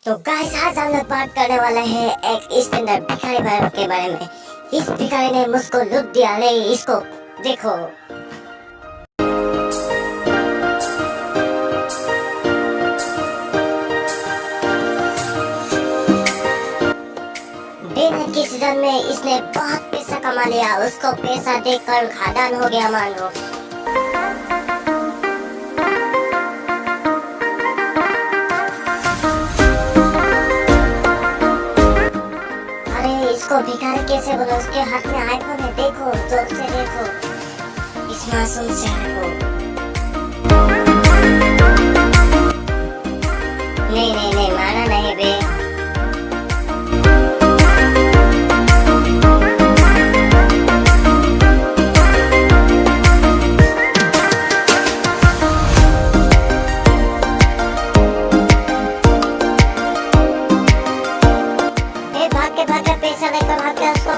तो गाइस आज हम लोग बात करने वाले हैं एक स्टैंडर्ड भिखारी भाई के बारे में। इस भिखारी ने मुझको लूट दिया। ले इसको देखो। डिनर के सीजन में इसने बहुत पैसा कमा लिया। उसको पैसा देखकर खादान हो गया मानो। इसको भिखारी कैसे बोलो? उसके हाथ में आईफोन है, देखो जोर से देखो इस मासूम चेहरे को। नहीं नहीं नहीं, माना नहीं बे। भाग के पैसा लेकर भाग के उसको